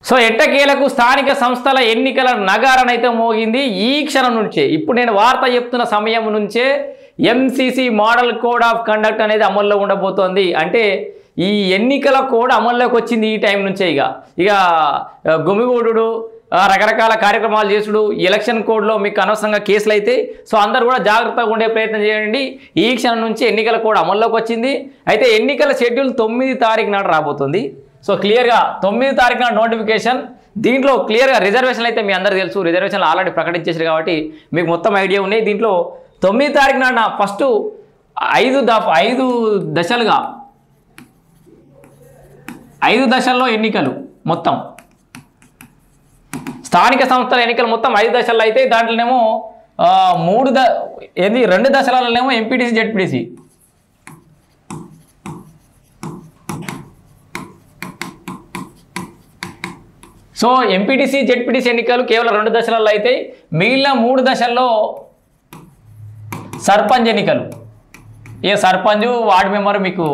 So ఎట్టకేలకు స్థానిక సంస్థల ఎన్నికల నగారనైతే మోగింది. ఈ క్షణం నుంచే, ఇప్పుడు నేను వార్త చెప్తున్న సమయం నుంచే MCC model code of conduct అనేది అమల్లో ఉండబోతోంది. అంటే ఈ ఎన్నికల కోడ్ అమల్లోకి వచ్చింది ఈ టైం నుంచే. ఇక గుమిగూడు, రకరకాల కార్యక్రమాలు చేసుడు, ఎలక్షన్ కోడ్లో మీకు అనవసరంగా కేసులు అయితే, సో అందరూ కూడా జాగ్రత్తగా ఉండే ప్రయత్నం చేయండి. ఈ క్షణం నుంచి ఎన్నికల కోడ్ అమల్లోకి వచ్చింది. అయితే ఎన్నికల షెడ్యూల్ 9 తారీఖు నాడు రాబోతుంది. సో క్లియర్గా 9 తారీఖు నాడు నోటిఫికేషన్. దీంట్లో క్లియర్గా రిజర్వేషన్లు అయితే మీ అందరికీ తెలుసు, రిజర్వేషన్లు ఆల్రెడీ ప్రకటించేసారు కాబట్టి మీకు మొత్తం ఐడియా ఉన్నాయి. దీంట్లో 9 తారీఖు నాడు ఫస్ట్ 5 దశలుగా 5 దశల్లో ఎన్నికలు, మొత్తం స్థానిక సంస్థల ఎన్నికలు మొత్తం 5 దశల్లో అయితే దాంట్లోనేమో 2 దశలలోనేమో MPTC ZPTC. So MPTC ZPTC ఎన్నికలు కేవలం 2 దశలలో అయితే, మిగిలిన 3 దశల్లో సర్పంచ్ ఎన్నికలు. సర్పంచ్ వార్డు మెంబర్ మీకు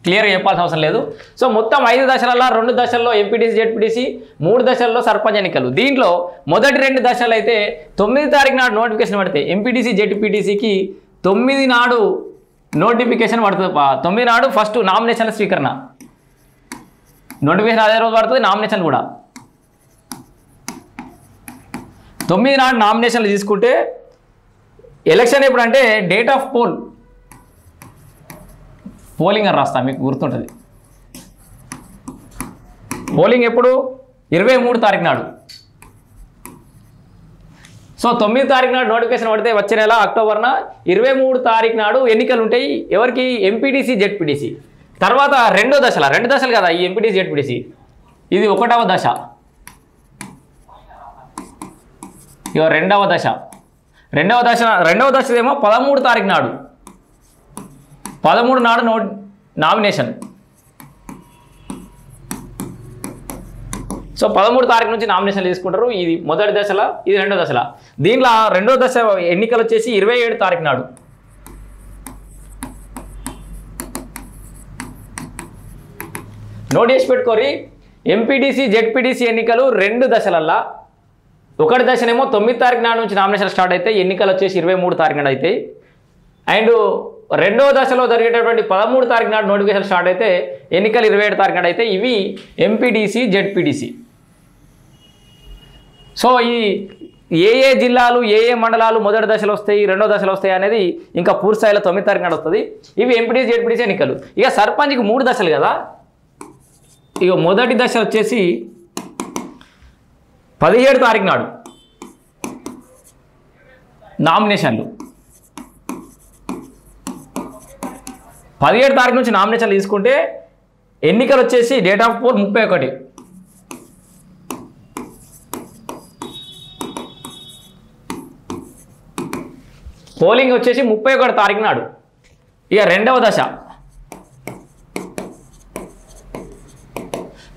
క్లియర్గా చెప్పాల్సిన అవసరం లేదు. సో మొత్తం 5 దశలలో 2 దశల్లో ఎంపీటీసీ జెడ్పీటీసీ, 3 దశల్లో సర్పంచ్ ఎన్నికలు. దీంట్లో మొదటి 2 దశలు అయితే 9 తారీఖు నాడు నోటిఫికేషన్ పడితే ఎంపీటీసీ జెడ్పీటీసీకి 9 నాడు నోటిఫికేషన్ పడుతుంది. 9 నాడు ఫస్ట్ నామినేషన్ల స్వీకరణ, నోటిఫికేషన్ అదే రోజు పడుతుంది. నామినేషన్ కూడా 9 నాడు నామినేషన్లు తీసుకుంటే ఎలక్షన్ ఎప్పుడంటే డేట్ ఆఫ్ పోలింగ్ అని రాస్తా, మీకు గుర్తుంటుంది. పోలింగ్ ఎప్పుడు? 23 తారీఖు నాడు. సో 9 తారీఖు నాడు నోటిఫికేషన్ పడితే వచ్చే నెల అక్టోబర్న 23 తారీఖు నాడు ఎన్నికలు ఉంటాయి. ఎవరికి? MPTC ZPTC. తర్వాత 2వ దశల 2 దశలు కదా ఈ ఎంపీటీసీ జెడ్పీటీసీ. ఇది 1వ దశ. ఇక 2వ దశ. 2వ దశ ఏమో 13 తారీఖు నాడు. 13 నాడు నామినేషన్. సో 13 తారీఖు నుంచి నామినేషన్ తీసుకుంటారు. ఇది మొదటి దశల, ఇది 2వ దశల. దీంట్లో 2వ దశ ఎన్నికలు వచ్చేసి 27 తారీఖు నాడు. నోట్ చేసి పెట్టుకోరి. ఎంపీటీసీ జెడ్పీటీసీ ఎన్నికలు 2 దశలల్లా. ఒకటి దశనేమో 9 తారీఖు నాడు నుంచి నామినేషన్ స్టార్ట్ అయితే, ఎన్నికలు వచ్చేసి 23 తారీఖు నాడు అవుతాయి. అండ్ 2వ దశలో జరిగేటటువంటి 13 తారీఖు నాడు నోటిఫికేషన్ స్టార్ట్ అయితే, ఎన్నికలు 27 తారీఖు నాడు అయితే. ఇవి ఎంపీటీసీ జెడ్పీటీసీ. సో ఏ జిల్లాలు ఏ మండలాలు మొదటి దశలో వస్తాయి, 2వ దశలో వస్తాయి అనేది ఇంకా పూర్తి స్థాయిలో 9 తారీఖు నాడు వస్తుంది. ఇవి ఎంపీటీసీ జెడ్పీటీసీ ఎన్నికలు. ఇక సర్పంచ్కి 3 దశలు కదా. ఇక మొదటి దశ వచ్చేసి 17 తారీఖు నాడు నామినేషన్లు. 17 తారీఖు నుంచి నామినేషన్లు తీసుకుంటే ఎన్నికలు వచ్చేసి డేట్ ఆఫ్ పోల్ 31. పోలింగ్ వచ్చేసి 31 తారీఖు నాడు. ఇక 2వ దశ.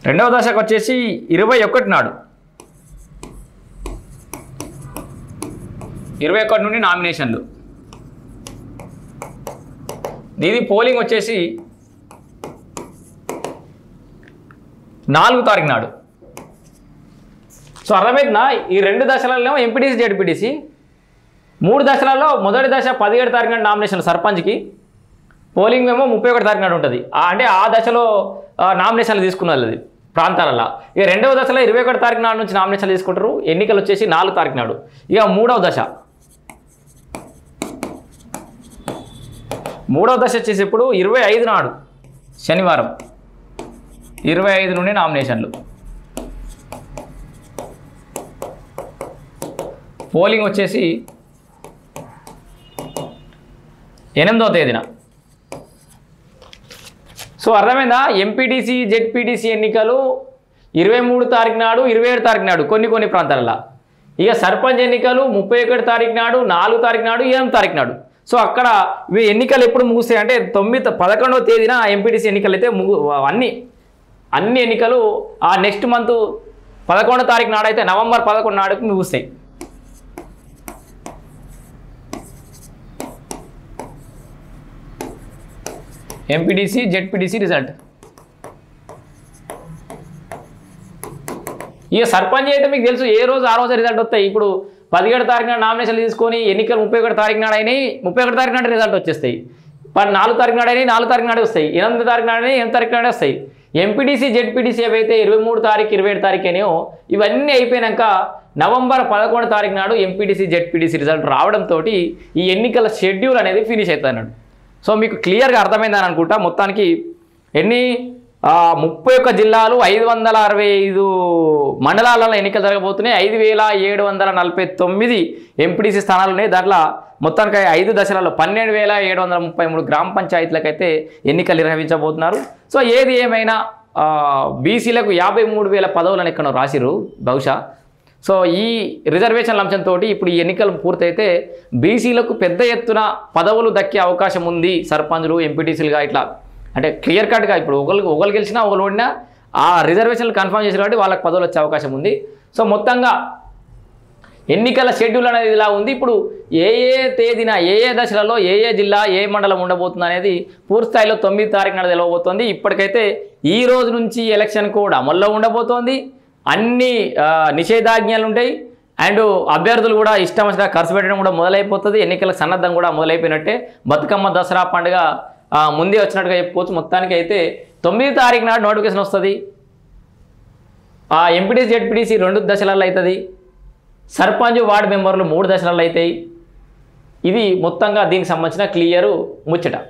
2వ దశకు వచ్చేసి 21 నాడు. 21 నుండి నామినేషన్లు. దీని పోలింగ్ వచ్చేసి 4 తారీఖు నాడు. సో అర్థమైందా? ఈ 2 దశలలో ఎంపీటీసీ జెడ్పీటీసీ, 3 దశలలో మొదటి దశ 17 తారీఖు నాడు నామినేషన్ సర్పంచ్కి, పోలింగ్ ఏమో 31 తారీఖు నాడు ఉంటుంది. అంటే ఆ దశలో నామినేషన్లు తీసుకున్నది అది ప్రాంతాలలో. ఇక 2వ దశలో 21 తారీఖు నాడు నుంచి నామినేషన్లు తీసుకుంటారు. ఎన్నికలు వచ్చేసి 4 తారీఖు నాడు. ఇక 3వ దశ. 3వ దశ వచ్చేసి ఇప్పుడు 25 నాడు శనివారం. 25 నుండి నామినేషన్లు. పోలింగ్ వచ్చేసి 8వ తేదీన. సో అర్థమైందా? ఎంపీటీసీ జెడ్పీటీసీ ఎన్నికలు 23 తారీఖు నాడు, 27 తారీఖు నాడు కొన్ని ప్రాంతాలలో. ఇక సర్పంచ్ ఎన్నికలు 31 తారీఖు నాడు, 4 తారీఖు నాడు, 8 తారీఖు నాడు. సో అక్కడ ఇవి ఎన్నికలు ఎప్పుడు ముగుస్తాయి అంటే 11వ తేదీన ఎంపీటీసీ ఎన్నికలు అయితే అన్ని ఎన్నికలు ఆ నెక్స్ట్ మంత్ 11వ తారీఖు నాడు అయితే, నవంబర్ 11 నాడుకు ముగుస్తాయి. MPTC ZPTC result. ఇక సర్పంచ్ అయితే మీకు తెలుసు ఏ రోజు ఆ రోజు రిజల్ట్ వస్తాయి. ఇప్పుడు 17 తారీఖు నాడు నామినేషన్లు తీసుకొని ఎన్నికలు 31 తారీఖు నాడు అయినాయి, 31 తారీఖు నాడు రిజల్ట్ వచ్చేస్తాయి. 4 తారీఖు నాడు అయినాయి, 4 తారీఖు నాడే వస్తాయి. 8 తారీఖు నాడు అయినాయి, 8 తారీఖు నాడే వస్తాయి. ఎంపీటీసీ జెడ్పీటీసీ ఏవైతే 23 తారీఖు 27 తారీఖు అయినాయో ఇవన్నీ అయిపోయాక నవంబర్ 11 తారీఖు నాడు ఎంపీటీసీ జెడ్పీటీసీ రిజల్ట్ రావడంతో ఈ ఎన్నికల షెడ్యూల్ అనేది ఫినిష్ అవుతాడు. సో మీకు క్లియర్గా అర్థమైందని అనుకుంటా. మొత్తానికి ఎన్ని 31 జిల్లాలు 565 మండలాలలో ఎన్నికలు జరగబోతున్నాయి. 5749 ఎంపీటీసీ స్థానాలు ఉన్నాయి. దాంట్లో మొత్తానికి 5 దశలలో 12733 గ్రామ పంచాయతీలకైతే ఎన్నికలు నిర్వహించబోతున్నారు. సో ఏది ఏమైనా బీసీలకు 53,000 పదవులను ఎక్కడో రాసిరు బహుశా. సో ఈ రిజర్వేషన్ల అంశంతో ఇప్పుడు ఈ ఎన్నికలు పూర్తయితే బీసీలకు పెద్ద ఎత్తున పదవులు దక్కే అవకాశం ఉంది. సర్పంచులు ఎంపీటీసీలుగా ఇట్లా అంటే క్లియర్ కట్గా ఇప్పుడు ఒకరు గెలిచినా ఒకరు ఓడినా ఆ రిజర్వేషన్లు కన్ఫర్మ్ చేశారు కాబట్టి వాళ్ళకి పదవులు వచ్చే అవకాశం ఉంది. సో మొత్తంగా ఎన్నికల షెడ్యూల్ అనేది ఇలా ఉంది. ఇప్పుడు ఏ తేదీన ఏ దశలలో ఏ జిల్లా ఏ మండలం ఉండబోతుంది అనేది పూర్తి స్థాయిలో 9 తారీఖు నాడు తెలవబోతోంది. ఇప్పటికైతే ఈ రోజు నుంచి ఎలక్షన్ కోడ్ అమల్లో ఉండబోతోంది. అన్ని నిషేధాజ్ఞలు ఉంటాయి. అండ్ అభ్యర్థులు కూడా ఇష్టం వచ్చిన ఖర్చు పెట్టడం కూడా మొదలైపోతుంది. ఎన్నికల సన్నద్ధం కూడా మొదలైపోయినట్టే. బతుకమ్మ దసరా పండుగ ముందే వచ్చినట్టుగా చెప్పుకోవచ్చు. మొత్తానికి అయితే 9 తారీఖు నాడు నోటిఫికేషన్ వస్తుంది. ఎంపీటీసీ జెడ్పీటీసీ 2 దశలలో అవుతుంది. సర్పంచ్ వార్డు మెంబర్లు 3 దశలలో అవుతాయి. ఇది మొత్తంగా దీనికి సంబంధించిన క్లియర్ ముచ్చట.